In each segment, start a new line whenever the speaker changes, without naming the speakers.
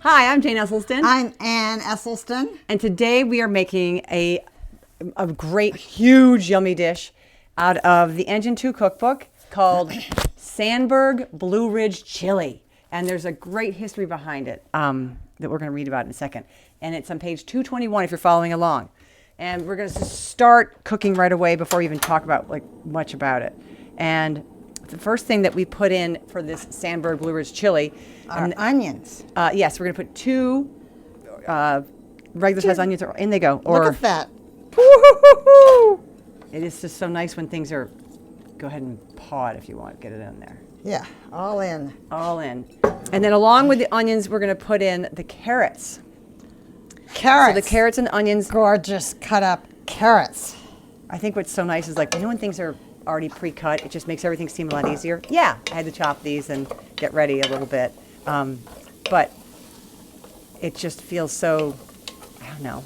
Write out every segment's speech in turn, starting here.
Hi, I'm Jane Esselstyn.
I'm Ann Esselstyn.
And today we are making a great, huge, yummy dish out of the Engine 2 cookbook called Sandburg Blue Ridge Chili. And there's a great history behind it that we're going to read about in a second. And it's on page 221 if you're following along. And we're going to start cooking right away before we even talk about much about it. And the first thing that we put in for this Sandburg Blue Ridge Chili
are onions.
Yes, we're going to put two regular size onions. In they go.
Look at that.
Woo-hoo-hoo-hoo. It is just so nice when things are. Go ahead and paw it if you want. Get it in there.
Yeah, all in.
All in. And then along with the onions, we're going to put in the carrots.
Carrots.
So the carrots and the onions.
Gorgeous cut up carrots.
I think what's so nice is when things are already pre-cut, it just makes everything seem a lot easier. Yeah, I had to chop these and get ready a little bit. But it just feels so, I don't know,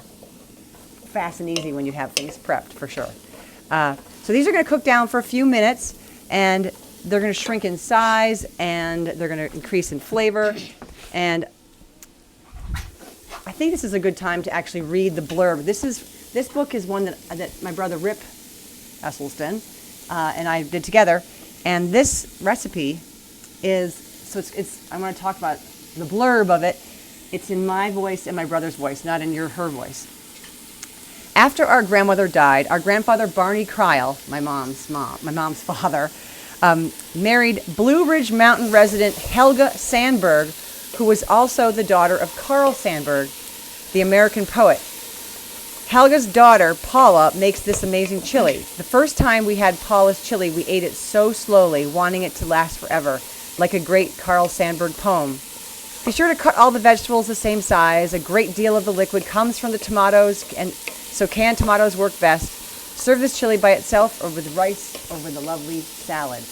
fast and easy when you have things prepped, for sure. So these are going to cook down for a few minutes, and they're going to shrink in size, and they're going to increase in flavor. And I think this is a good time to actually read the blurb. This book is one that my brother Rip Esselstyn and I did together, and this recipe is. So it's. I want to talk about the blurb of it. It's in my voice and my brother's voice, not in her voice. After our grandmother died, our grandfather Barney Kryl, my mom's father, married Blue Ridge Mountain resident Helga Sandburg, who was also the daughter of Carl Sandburg, the American poet. Helga's daughter, Paula, makes this amazing chili. The first time we had Paula's chili, we ate it so slowly, wanting it to last forever, like a great Carl Sandburg poem. Be sure to cut all the vegetables the same size. A great deal of the liquid comes from the tomatoes, and so canned tomatoes work best. Serve this chili by itself or with rice or with a lovely salad.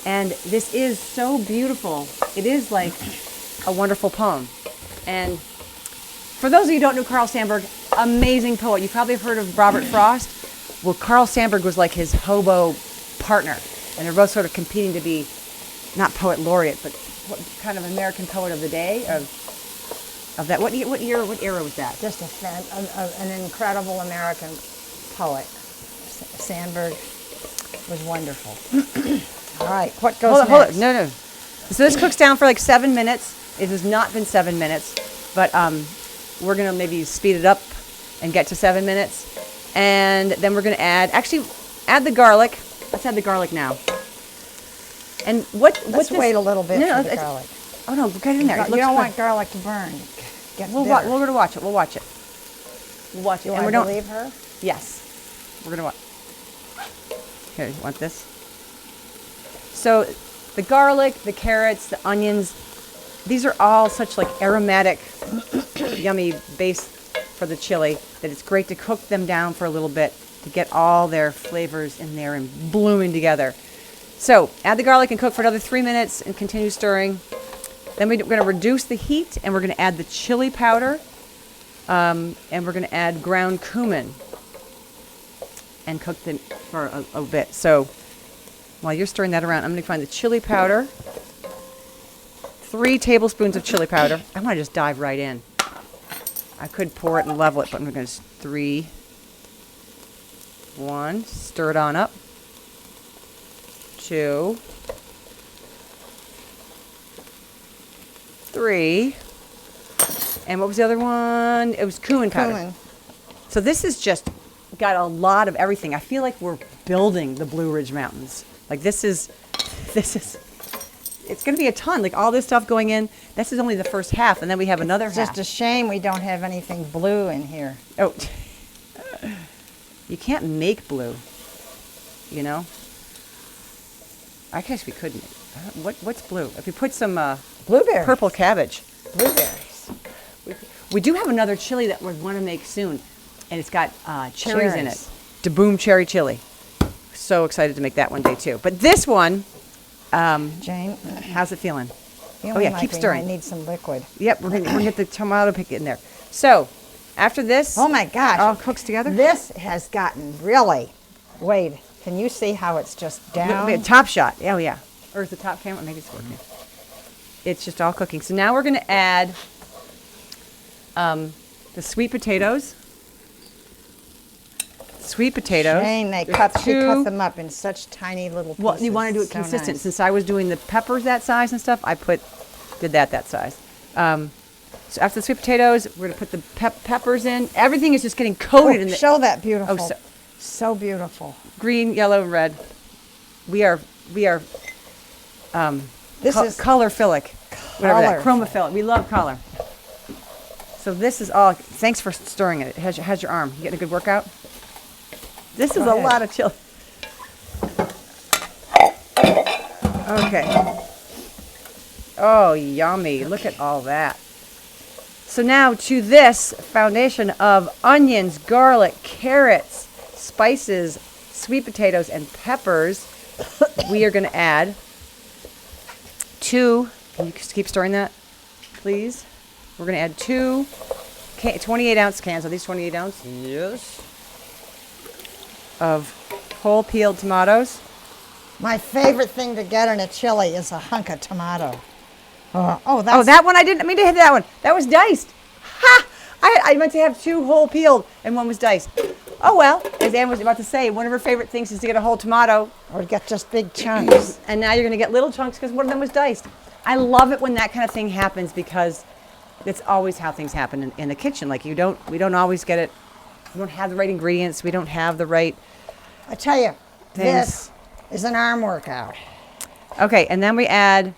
And this is so beautiful. It is like a wonderful poem. And for those of you who don't know Carl Sandburg, amazing poet. You probably have heard of Robert Frost. Well, Carl Sandburg was like his hobo partner. And they're both sort of competing to be not poet laureate, but what kind of American poet of the day of that. What era was that?
Just an incredible American poet. Sandburg was wonderful. All right, what goes next?
Hold it. No. So this cooks down for like 7 minutes. It has not been 7 minutes, but we're going to maybe speed it up and get to 7 minutes. And then we're going to add the garlic. Let's add the garlic now. And
let's wait a little bit for the garlic.
Oh no, get in there.
You don't want garlic to burn.
We're going to watch it. We'll watch it.
You want to believe her?
Yes. We're going to watch. Here, you want this? So the garlic, the carrots, the onions, these are all such aromatic, yummy base for the chili that it's great to cook them down for a little bit to get all their flavors in there and blooming together. So add the garlic and cook for another 3 minutes and continue stirring. Then we're going to reduce the heat and we're going to add the chili powder and we're going to add ground cumin and cook them for a bit. So while you're stirring that around, I'm going to find the chili powder. 3 tablespoons of chili powder. I want to just dive right in. I could pour it and level it, but I'm going to 3, 1, stir it on up. 2, 3, and what was the other one? It was cumin powder.
Cumin.
So this is just got a lot of everything. I feel like we're building the Blue Ridge Mountains. This is, it's going to be a ton. All this stuff going in. This is only the first half, and then we have another half.
It's just a shame we don't have anything blue in here.
Oh, you can't make blue, you know. I guess we could make. What's blue? If you put some
blueberries,
purple cabbage.
Blueberries.
We do have another chili that we want to make soon, and it's got cherries in it. Da Boom cherry chili. So excited to make that one day too. But this one,
Jane,
how's it feeling? Keep stirring.
I need some liquid.
Yep, we're gonna get the tomato pick in there. So after this,
oh my gosh,
all cooks together.
This has gotten really. Wade, can you see how it's just down?
Top shot. Oh yeah. Or is the top camera? Maybe it's working. It's just all cooking. So now we're going to add the sweet potatoes. Sweet potatoes.
Shane, she
There's
cut
two.
them up in such tiny little pieces.
Well, you want to do it
So
consistent.
nice.
Since I was doing the peppers that size and stuff, I did that size. So after the sweet potatoes, we're gonna put the peppers in. Everything is just getting coated in the
Show that beautiful.
Oh,
so beautiful.
green, yellow, and red. We are
This is
colorphilic, whatever that,
Colorful.
chromophilic. We love color. So this is all. Thanks for stirring it. How's your arm? You getting a good workout? This is
Go
a
ahead.
lot of chili. Okay. Oh, yummy. Look at all that. So now to this foundation of onions, garlic, carrots, spices, sweet potatoes, and peppers, we are going to add can you just keep stirring that, please? We're going to add 2 28-ounce cans. Are these 28 ounce? Yes. Of whole peeled tomatoes.
my favorite thing to get in a chili is a hunk of tomato. That's
Oh, that one I didn't mean to hit that one. That was diced. Ha! I meant to have 2 whole peeled and one was diced. Oh well, as Ann was about to say, one of her favorite things is to get a whole tomato,
or get just big chunks.
and now you're going to get little chunks because one of them was diced. I love it when that kind of thing happens because it's always how things happen in the kitchen. Like we don't always get it. We don't have the right ingredients. We don't have the right
I tell you,
things.
this is an arm workout.
Okay, and then we add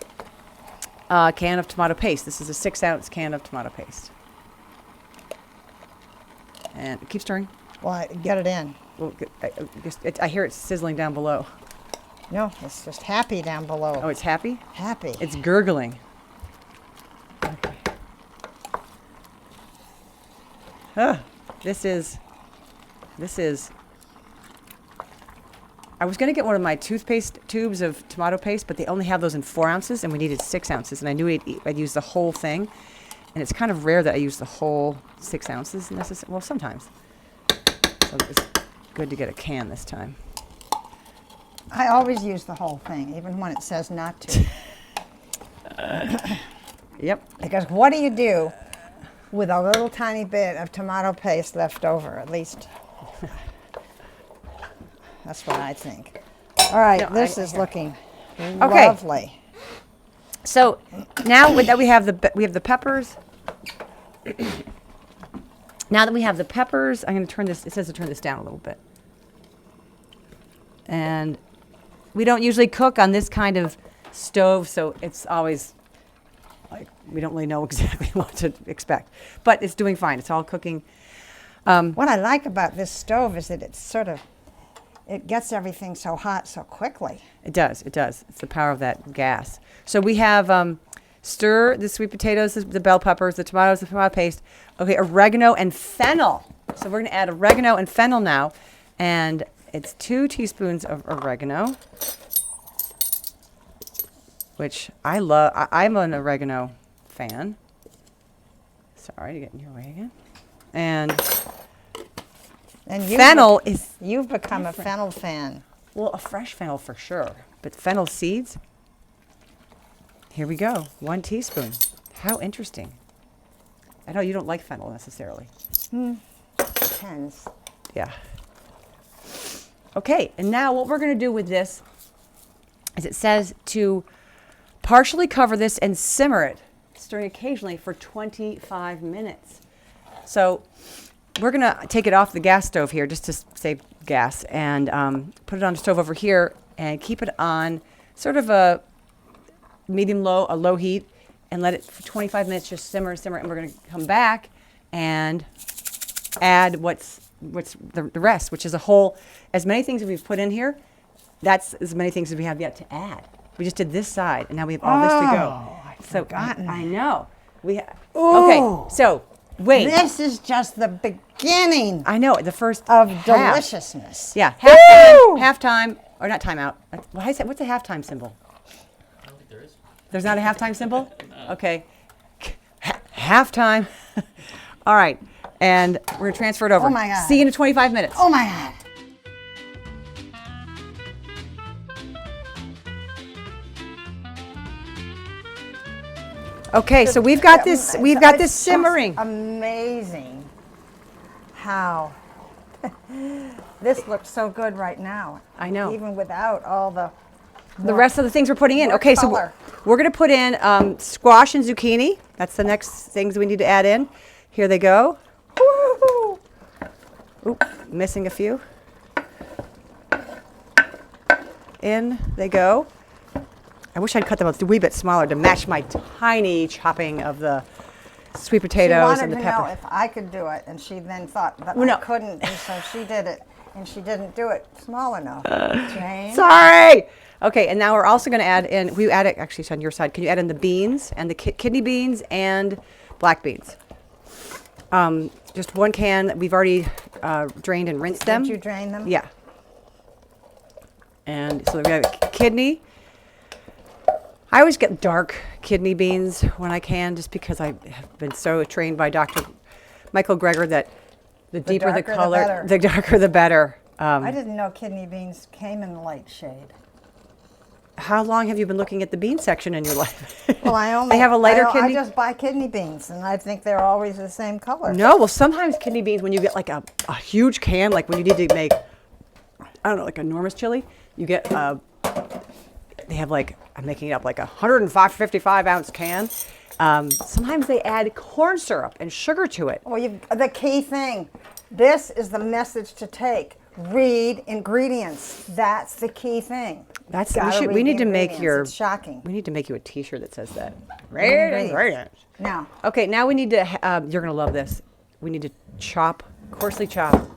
a can of tomato paste. This is a 6-ounce can of tomato paste. And keep stirring.
Well, get it in.
Well, I hear it sizzling down below.
No, it's just happy down below.
Oh, it's happy?
Happy.
It's gurgling. Okay. This is. I was going to get one of my toothpaste tubes of tomato paste, but they only have those in 4 ounces, and we needed 6 ounces. And I knew I'd use the whole thing. And it's kind of rare that I use the whole 6 ounces necessarily. Well, sometimes. So it's good to get a can this time.
I always use the whole thing, even when it says not to.
Yep.
Because what do you do with a little tiny bit of tomato paste left over, at least? That's what I think. All right,
No,
this is looking
Okay.
lovely.
So now that we have the peppers. Now that we have the peppers, I'm going to turn this. It says to turn this down a little bit. And we don't usually cook on this kind of stove, so it's always like we don't really know exactly what to expect. But it's doing fine. It's all cooking.
What I like about this stove is that it gets everything so hot so quickly.
It does. It does. It's the power of that gas. So we have stir the sweet potatoes, the bell peppers, the tomatoes, the tomato paste. Okay, oregano and fennel. So we're going to add oregano and fennel now. And it's 2 teaspoons of oregano, which I love. I'm an oregano fan. Sorry to get in your way again. And
And
fennel is,
you've become a fennel fan.
well, a fresh fennel for sure. But fennel seeds, here we go. 1 teaspoon. How interesting. I know you don't like fennel necessarily.
Depends.
Yeah. Okay, and now what we're going to do with this is it says to partially cover this and simmer it, stirring occasionally for 25 minutes. So we're going to take it off the gas stove here just to save gas and put it on the stove over here and keep it on sort of a low heat and let it for 25 minutes just simmer. And we're going to come back and add what's the rest, which is as many things as we've put in here. That's as many things as we have yet to add. We just did this side, and now we have all this to go.
I'd
So
forgotten.
I know.
Ooh.
Okay, so wait.
This is just the beginning
I know the first
of
half.
deliciousness.
Yeah,
Woo!
halftime, or not timeout. What's the halftime symbol?
I don't think there is.
There's not a halftime symbol? Okay. Halftime. All right. And we're going to transfer it over.
Oh, my God.
See you in 25 minutes.
Oh my God.
Okay, so we've got this
It's just
simmering.
Amazing how this looks so good right now.
I know.
Even without all the
Rest of the things we're putting in.
more
Okay,
color.
so we're going to put in squash and zucchini. That's the next things we need to add in. Here they go.
Woo-hoo.
Oop, missing a few. In they go. I wish I'd cut them a wee bit smaller to match my tiny chopping of the sweet
She
potatoes
wanted
and the
to
pepper.
know if I could do it, and she then thought that
Well, no.
I couldn't, and so she did it, and she didn't do it small enough. Jane?
Sorry. Okay, and now we're also going to add in. We add it actually. It's on your side. Can you add in the beans and the kidney beans and black beans? Just 1 can. We've already drained and rinsed them.
Did you drain them?
Yeah. And so we have kidney. I always get dark kidney beans when I can, just because I have been so trained by Dr. Michael Greger that the deeper the
darker the
color,
better.
the darker the better.
I didn't know kidney beans came in light shade.
How long have you been looking at the bean section in your life?
Well, I only
They have a lighter
I
kidney?
just buy kidney beans, and I think they're always the same color.
No, well, sometimes kidney beans, when you get like a huge can, like when you need to make, I don't know, like enormous chili, you get, they have like, I'm making it up, like a 155 ounce can. Sometimes they add corn syrup and sugar to it.
Well, the key thing, this is the message to take. Read ingredients. That's the key thing.
That's
Gotta
we
read
need
the
to make
ingredients.
your.
It's shocking.
We need to make you a T-shirt that says that.
Ingredients. Now,
Okay, now we need to. You're gonna love this. We need to coarsely chop,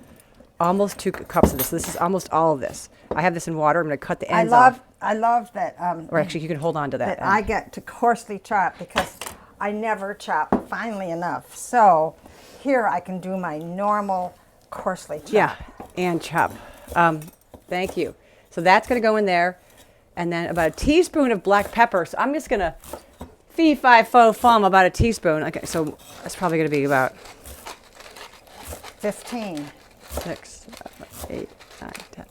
almost 2 cups of this. This is almost all of this. I have this in water. I'm gonna cut the ends off.
I love that.
Or actually, you can hold on to that.
That I get to coarsely chop because I never chop finely enough. So here I can do my normal coarsely chop.
Yeah, and chop. Thank you. So that's going to go in there. And then about a teaspoon of black pepper. So I'm just going to fee, fi, fo, fum about a teaspoon. Okay, so that's probably going to be about
15.
6, 7, 8, 9, 10.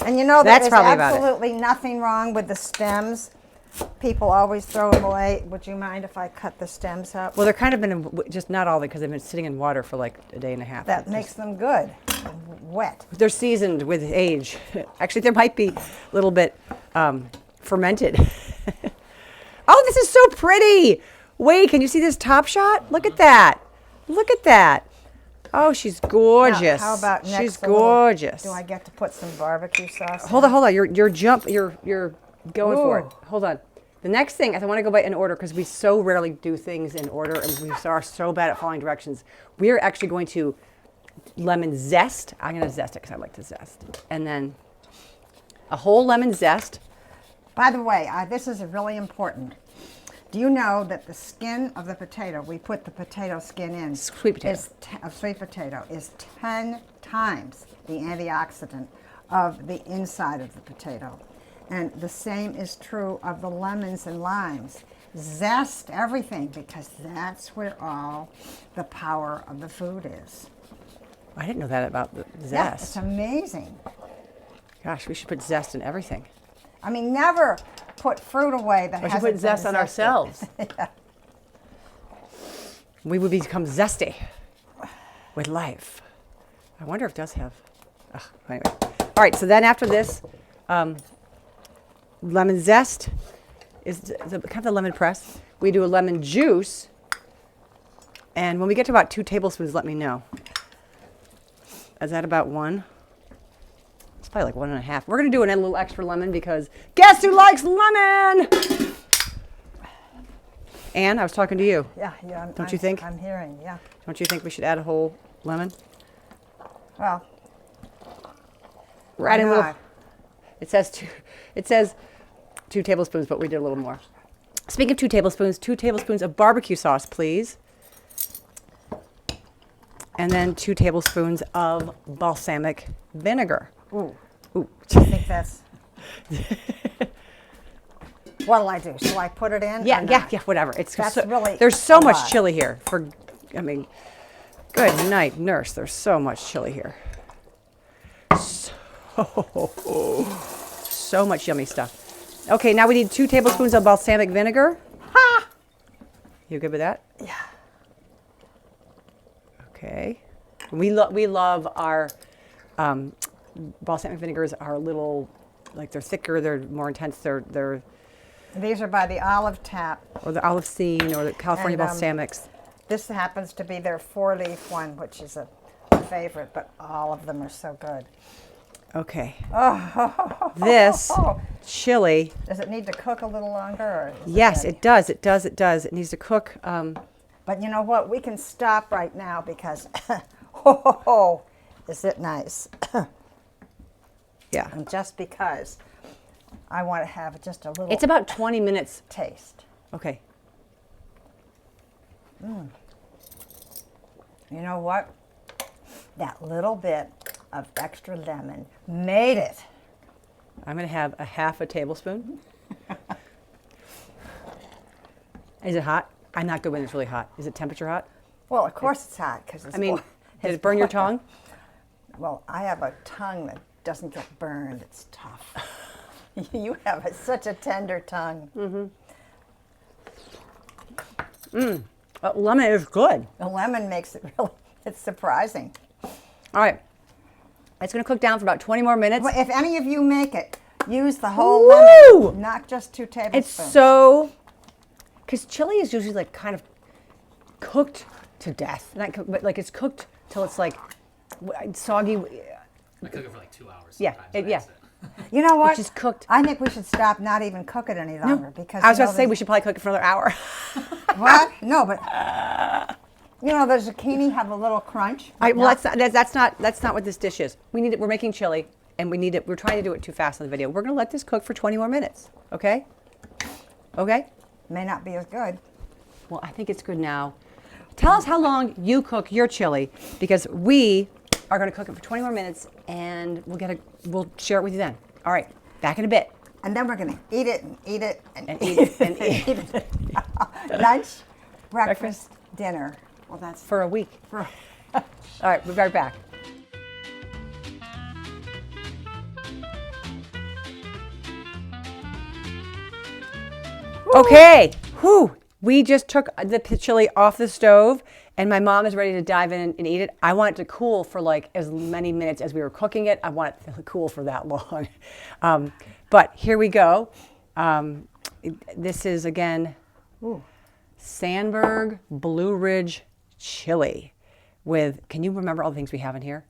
And you know
That's
there's
probably about it.
absolutely nothing wrong with the stems. People always throw them away. Would you mind if I cut the stems up?
Well, they're kind of been, just not all because they've been sitting in water for like a day and a half.
That makes them good. Wet.
They're seasoned with age. Actually, there might be a little bit fermented. Oh, this is so pretty. Wait, can you see this top shot? Look at that. Look at that. Oh, she's gorgeous.
Now, how about next?
She's
a little-
gorgeous.
Do I get to put some barbecue sauce?
Hold on. You're going for it.
Ooh.
Hold on. The next thing, I want to go by in order because we so rarely do things in order and we are so bad at following directions. We are actually going to lemon zest. I'm going to zest it because I like to zest. And then a whole lemon zest.
By the way, this is really important. Do you know that the skin of the potato, we put the potato skin in,
Sweet potato.
Sweet potato is 10 times the antioxidant of the inside of the potato. And the same is true of the lemons and limes. Zest everything because that's where all the power of the food is.
I didn't know that about the
Yeah, it's
zest.
amazing.
Gosh, we should put zest in everything.
I mean, never put fruit away that
We should
hasn't
put zest
been
on
zested.
ourselves. We would become zesty with life. I wonder if it does have. Anyway. All right, so then after this, lemon zest is kind of the lemon press. We do a lemon juice. And when we get to about 2 tablespoons, let me know. Is that about 1? It's probably like 1.5. We're going to do a little extra lemon because guess who likes lemon? Anne, I was talking to you.
Yeah.
Don't you think?
I'm hearing, yeah.
Don't you think we should add a whole lemon?
Well,
We're adding a little.
not?
It says 2 tablespoons, but we did a little more. Speaking of 2 tablespoons, 2 tablespoons of barbecue sauce, please. And then 2 tablespoons of balsamic vinegar.
Ooh,
Ooh.
I think that's. What'll I do? Shall I put it in?
Yeah,
or
yeah,
not?
yeah, whatever.
That's really
there's so
a
much
lot.
chili here. Good night, nurse. There's so much chili here. So much yummy stuff. Okay, now we need 2 tablespoons of balsamic vinegar.
Ha!
You good with that?
Yeah.
Okay. We love our balsamic vinegars are a little, like they're thicker, they're more intense, they're
These are by the Olive Tap.
or the Esselstyn or the California
And,
balsamics.
This happens to be their 4-leaf one, which is a favorite, but all of them are so good.
Okay. This chili.
Does it need to cook a little longer? Or is
Yes,
ready?
it does. It does. It does. It needs to cook.
But you know what? We can stop right now because, is it nice?
Yeah.
And just because I want to have just a little
It's about 20 minutes.
taste.
Okay.
You know what? That little bit of extra lemon made it.
I'm going to have a half a tablespoon. Is it hot? I'm not good when it's really hot. Is it temperature hot?
Well, of course it's hot because it's.
I mean, did
it's
it burn your
boiling.
tongue?
Well, I have a tongue that doesn't get burned. It's tough. You have such a tender tongue.
Lemon is good.
The lemon makes it really. It's surprising.
All right. It's going to cook down for about 20 more minutes.
Well, if any of you make it, use the whole
Woo!
lemon, not just 2 tablespoons.
It's so, because chili is usually like kind of cooked to death. Not cooked, but like it's cooked till it's like soggy.
I cook it for like 2 hours.
Yeah,
sometimes,
yeah.
and that's it.
You know what?
Just cooked.
I think we should stop, not even cook it any longer because
I was
you
about
know
to say we should probably cook it for another hour.
What? No, but you know the zucchini have a little crunch.
Well, that's not what this dish is. We need it. We're making chili, and we need it. We're trying to do it too fast in the video. We're going to let this cook for 20 more minutes. Okay. Okay.
May not be as good.
Well, I think it's good now. Tell us how long you cook your chili, because we are going to cook it for 20 more minutes, and we'll share it with you then. All right. Back in a bit.
And then we're going to eat it and eat it and,
And
eat
eat
it and
and
eat it. Lunch, breakfast, dinner. Well, that's
For a week.
for.
All right. We'll be right back. Okay. Whew. We just took the chili off the stove, and my mom is ready to dive in and eat it. I want it to cool for like as many minutes as we were cooking it. I want it to cool for that long. But here we go. This is, again, Sandburg Blue Ridge chili with, can you remember all the things we have in here?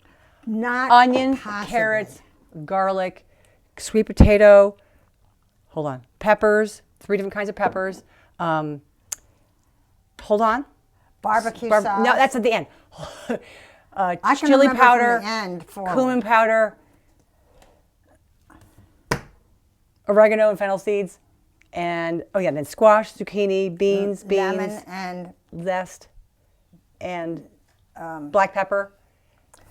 Not
Onion,
possibly.
carrots, garlic, sweet potato, hold on, peppers, 3 different kinds of peppers. Hold on.
Barbecue sauce.
No, that's at the end.
I can
Chili
remember
powder,
from the end forward.
cumin powder, oregano and fennel seeds, and then squash, zucchini, beans,
lemon and
zest, and black pepper.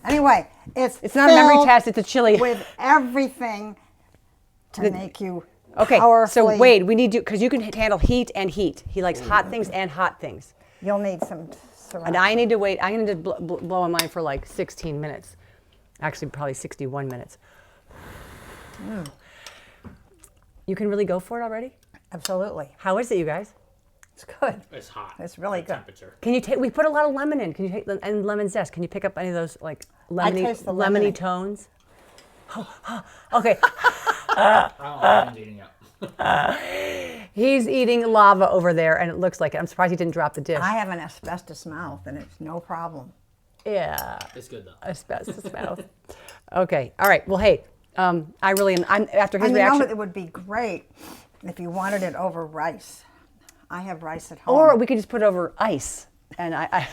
anyway, it's
not a memory
filled
test, it's a chili.
with everything to make you
Okay, so
powerfully.
Wade, we need to, because you can handle heat and heat. He likes hot things and hot things.
You'll need some syrup.
And I need to wait. I'm going to blow on mine for like 16 minutes. Actually, probably 61 minutes. You can really go for it already?
Absolutely.
How is it, you guys?
It's good.
It's hot.
It's really
The
good.
Temperature.
Can you take? We put a lot of lemon in. Can you take and lemon zest? Can you pick up any of those like
taste the
lemony
lemony.
tones? Okay,
I don't know if eating up.
he's eating lava over there, and it looks like it. I'm surprised he didn't drop the dish.
I have an asbestos mouth, and it's no problem.
Yeah,
It's good though.
asbestos mouth. Okay, all right. Well, hey, I really am. I'm after his
And you know
reaction.
what? It would be great if you wanted it over rice. I have rice at home.
Or we could just put it over ice, and I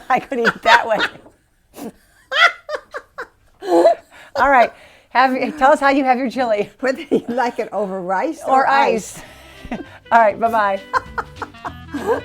I could eat that way. All right, tell us how you have your chili
whether you like it over rice
or ice. All right, bye bye.